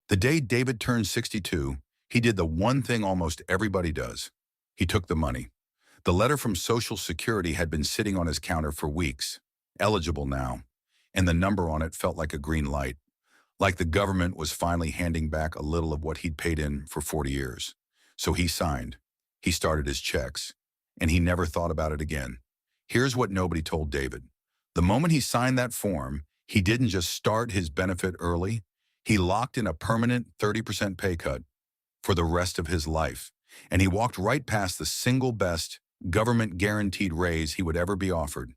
The day David turned 62, he did the one thing almost everybody does. He took the money. The letter from Social Security had been sitting on his counter for weeks, eligible now, and the number on it felt like a green light, like the government was finally handing back a little of what he'd paid in for 40 years. So he signed. He started his checks, and he never thought about it again. Here's what nobody told David. The moment he signed that form, he didn't just start his benefit early, he locked in a permanent 30% pay cut for the rest of his life. And he walked right past the single best government-guaranteed raise he would ever be offered.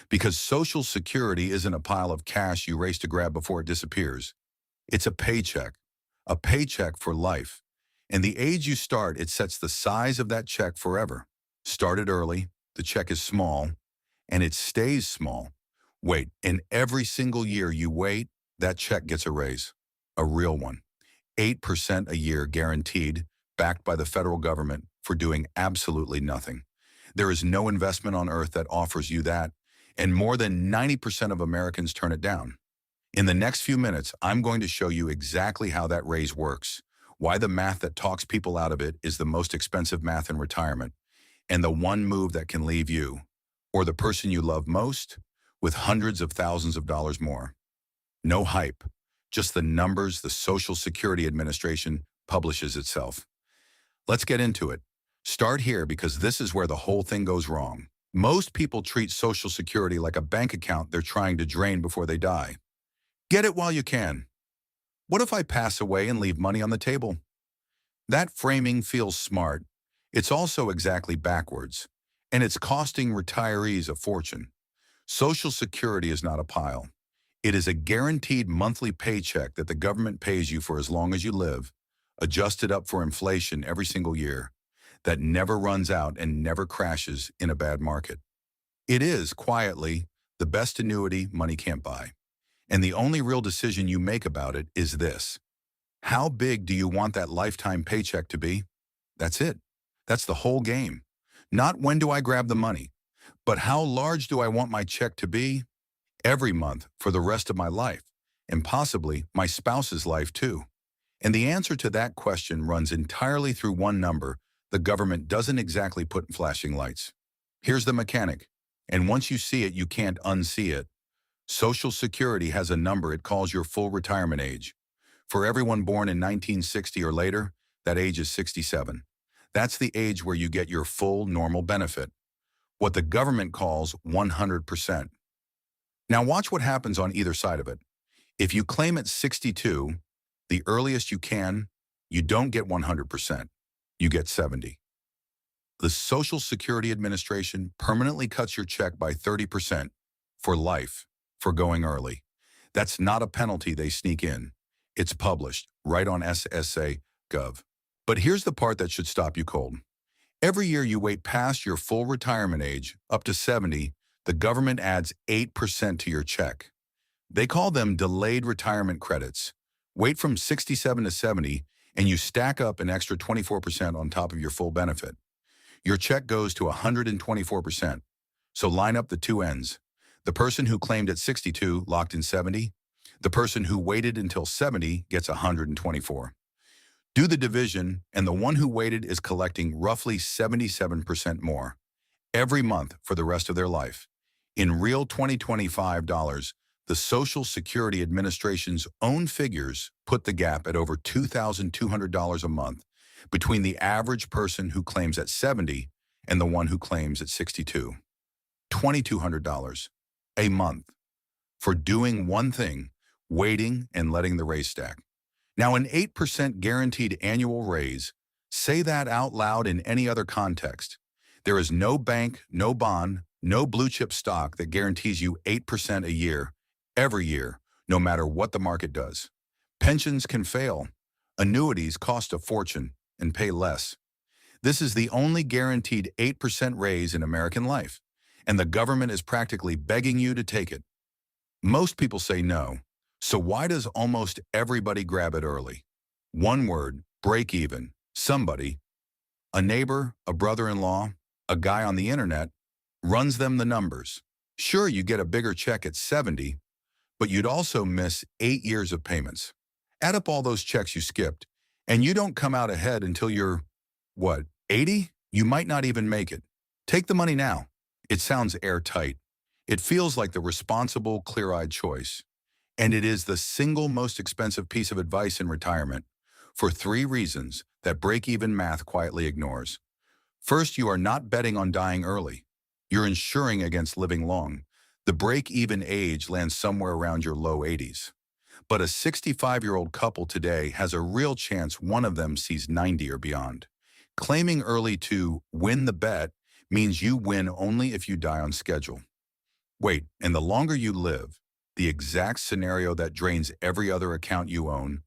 Because Social Security isn't a pile of cash you race to grab before it disappears. It's a paycheck for life. And the age you start, it sets the size of that check forever. Started early, the check is small, and it stays small. Wait, and every single year you wait, that check gets a raise. A real one. 8% a year guaranteed, backed by the federal government for doing absolutely nothing. There is no investment on earth that offers you that, and more than 90% of Americans turn it down. In the next few minutes, I'm going to show you exactly how that raise works, why the math that talks people out of it is the most expensive math in retirement, and the one move that can leave you, or the person you love most, with hundreds of thousands of dollars more. No hype, just the numbers the Social Security Administration publishes itself. Let's get into it. Start here because this is where the whole thing goes wrong. Most people treat Social Security like a bank account they're trying to drain before they die. Get it while you can. What if I pass away and leave money on the table? That framing feels smart. It's also exactly backwards, and it's costing retirees a fortune. Social Security is not a pile. It is a guaranteed monthly paycheck that the government pays you for as long as you live, adjusted up for inflation every single year, that never runs out and never crashes in a bad market. It is, quietly, the best annuity money can't buy. And the only real decision you make about it is this. How big do you want that lifetime paycheck to be? That's it. That's the whole game. Not when do I grab the money, but how large do I want my check to be? Every month for the rest of my life, and possibly my spouse's life too. And the answer to that question runs entirely through one number the government doesn't exactly put in flashing lights. Here's the mechanic, and once you see it, you can't unsee it. Social Security has a number it calls your full retirement age. For everyone born in 1960 or later, that age is 67. That's the age where you get your full normal benefit, what the government calls 100%. Now watch what happens on either side of it. If you claim at 62, the earliest you can, you don't get 100%. You get 70. The Social Security Administration permanently cuts your check by 30% for life for going early. That's not a penalty they sneak in. It's published right on SSA.gov. But here's the part that should stop you cold. Every year you wait past your full retirement age, up to 70, the government adds 8% to your check. They call them delayed retirement credits. Wait from 67 to 70, and you stack up an extra 24% on top of your full benefit. Your check goes to 124%. So line up the two ends. The person who claimed at 62 locked in 70. The person who waited until 70 gets 124. Do the division, and the one who waited is collecting roughly 77% more every month for the rest of their life. In real 2025 dollars, the Social Security Administration's own figures put the gap at over $2,200 a month between the average person who claims at 70 and the one who claims at 62. $2,200 a month for doing one thing, waiting and letting the raise stack. Now, an 8% guaranteed annual raise, say that out loud in any other context. There is no bank, no bond, no blue chip stock that guarantees you 8% a year, every year, no matter what the market does. Pensions can fail. Annuities cost a fortune and pay less. This is the only guaranteed 8% raise in American life, and the government is practically begging you to take it. Most people say no. So why does almost everybody grab it early? One word, break even. Somebody, a neighbor, a brother-in-law, a guy on the internet, runs them the numbers. Sure, you get a bigger check at 70, but you'd also miss 8 years of payments. Add up all those checks you skipped, and you don't come out ahead until you're, what, 80? You might not even make it. Take the money now. It sounds airtight. It feels like the responsible, clear-eyed choice. And it is the single most expensive piece of advice in retirement for three reasons that break-even math quietly ignores. First, you are not betting on dying early. You're insuring against living long. The break-even age lands somewhere around your low 80s. But a 65-year-old couple today has a real chance one of them sees 90 or beyond. Claiming early to win the bet means you win only if you die on schedule. Wait, and the longer you live, the exact scenario that drains every other account you own,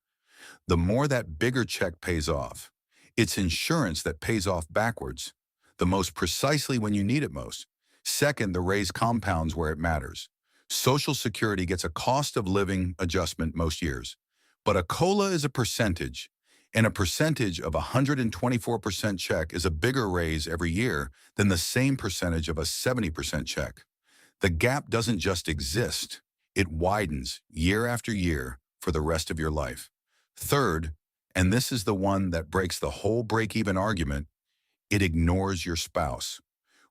the more that bigger check pays off. It's insurance that pays off backwards, the most precisely when you need it most. Second, the raise compounds where it matters. Social Security gets a cost of living adjustment most years, but a COLA is a percentage, and a percentage of a 124% check is a bigger raise every year than the same percentage of a 70% check. The gap doesn't just exist, it widens year after year for the rest of your life. Third, and this is the one that breaks the whole break-even argument, it ignores your spouse,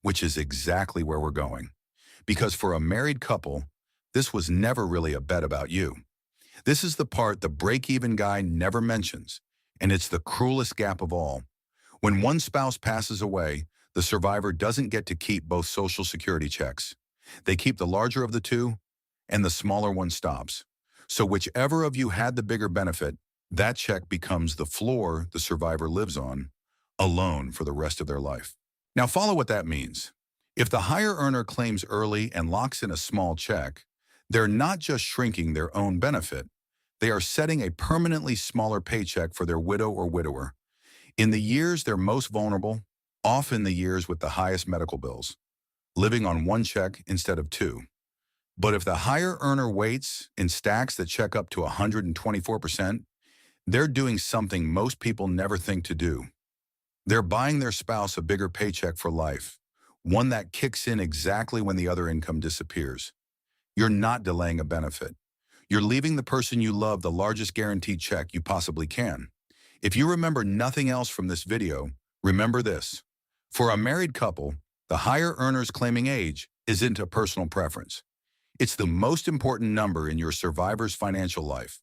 which is exactly where we're going. Because for a married couple, this was never really a bet about you. This is the part the break-even guy never mentions, and it's the cruelest gap of all. When one spouse passes away, the survivor doesn't get to keep both Social Security checks. They keep the larger of the two, and the smaller one stops. So whichever of you had the bigger benefit, that check becomes the floor the survivor lives on, alone for the rest of their life. Now follow what that means. If the higher earner claims early and locks in a small check, they're not just shrinking their own benefit, they are setting a permanently smaller paycheck for their widow or widower. In the years they're most vulnerable, often the years with the highest medical bills, living on one check instead of two. But if the higher earner waits and stacks the check up to 124%, they're doing something most people never think to do. They're buying their spouse a bigger paycheck for life, one that kicks in exactly when the other income disappears. You're not delaying a benefit. You're leaving the person you love the largest guaranteed check you possibly can. If you remember nothing else from this video, remember this. For a married couple, the higher earner's claiming age isn't a personal preference. It's the most important number in your survivor's financial life.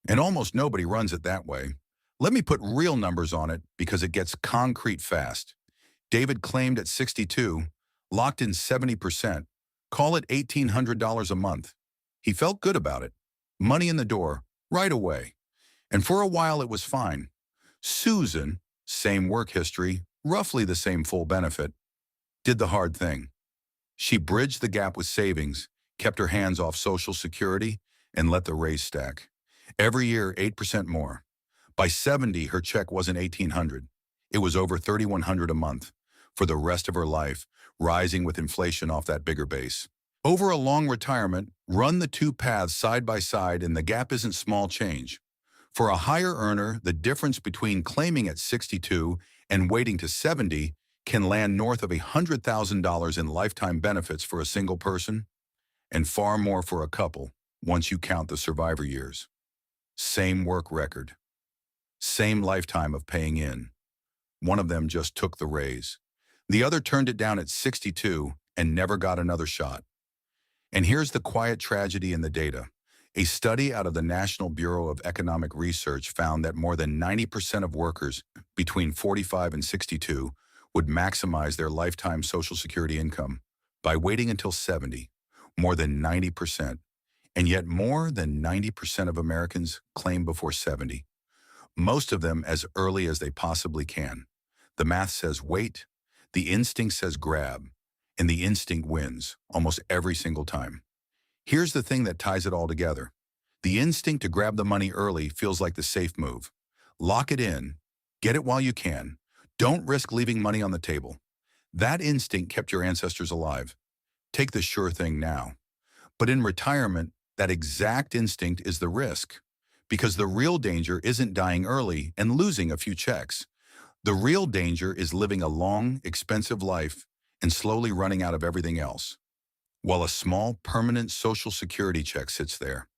And almost nobody runs it that way. Let me put real numbers on it because it gets concrete fast. David claimed at 62, locked in 70%. Call it $1,800 a month. He felt good about it. Money in the door, right away. And for a while it was fine. Susan, same work history, roughly the same full benefit, did the hard thing. She bridged the gap with savings, kept her hands off Social Security, and let the raise stack. Every year, 8% more. By 70, her check wasn't $1,800. It was over $3,100 a month for the rest of her life, rising with inflation off that bigger base. Over a long retirement, run the two paths side by side and the gap isn't small change. For a higher earner, the difference between claiming at 62 and waiting to 70 can land north of $100,000 in lifetime benefits for a single person, and far more for a couple once you count the survivor years. Same work record. Same lifetime of paying in. One of them just took the raise. The other turned it down at 62 and never got another shot. And here's the quiet tragedy in the data. A study out of the National Bureau of Economic Research found that more than 90% of workers between 45 and 62 would maximize their lifetime Social Security income by waiting until 70. More than 90%. And yet more than 90% of Americans claim before 70. Most of them as early as they possibly can. The math says wait, the instinct says grab, and the instinct wins almost every single time. Here's the thing that ties it all together. The instinct to grab the money early feels like the safe move. Lock it in, get it while you can. Don't risk leaving money on the table. That instinct kept your ancestors alive. Take the sure thing now. But in retirement, that exact instinct is the risk. Because the real danger isn't dying early and losing a few checks. The real danger is living a long, expensive life and slowly running out of everything else, while a small, permanent Social Security check sits there.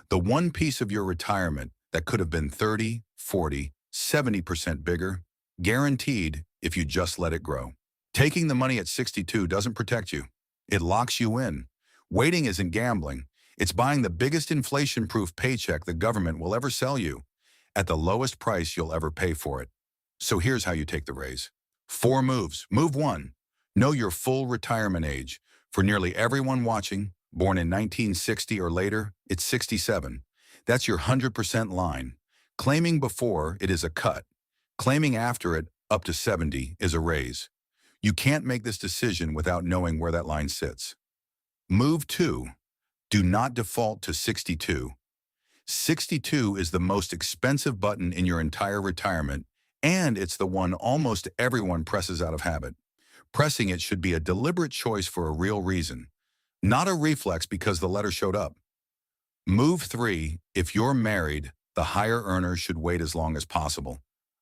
The one piece of your retirement that could have been 30, 40, 70% bigger, guaranteed if you just let it grow. Taking the money at 62 doesn't protect you. It locks you in. Waiting isn't gambling. It's buying the biggest inflation-proof paycheck the government will ever sell you at the lowest price you'll ever pay for it. So here's how you take the raise. 4 moves. Move 1. Know your full retirement age. For nearly everyone watching, born in 1960 or later, it's 67. That's your 100% line. Claiming before it is a cut. Claiming after it, up to 70, is a raise. You can't make this decision without knowing where that line sits. Move 2. Do not default to 62. 62 is the most expensive button in your entire retirement, and it's the one almost everyone presses out of habit. Pressing it should be a deliberate choice for a real reason, not a reflex because the letter showed up. Move 3. If you're married, the higher earners should wait as long as possible,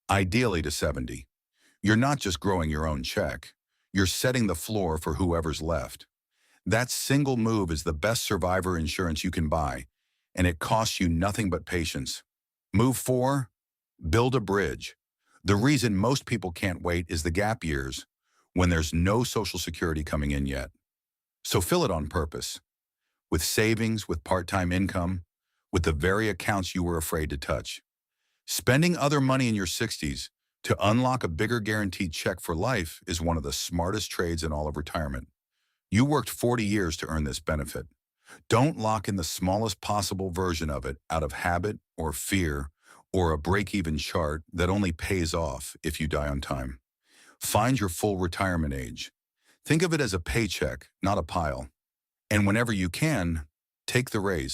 ideally to 70. You're not just growing your own check, you're setting the floor for whoever's left. That single move is the best survivor insurance you can buy, and it costs you nothing but patience. Move 4. Build a bridge. The reason most people can't wait is the gap years, when there's no Social Security coming in yet. So fill it on purpose, with savings, with part-time income, with the very accounts you were afraid to touch. Spending other money in your 60s to unlock a bigger guaranteed check for life is one of the smartest trades in all of retirement. You worked 40 years to earn this benefit. Don't lock in the smallest possible version of it out of habit or fear or a break-even chart that only pays off if you die on time. Find your full retirement age. Think of it as a paycheck, not a pile. And whenever you can, take the raise.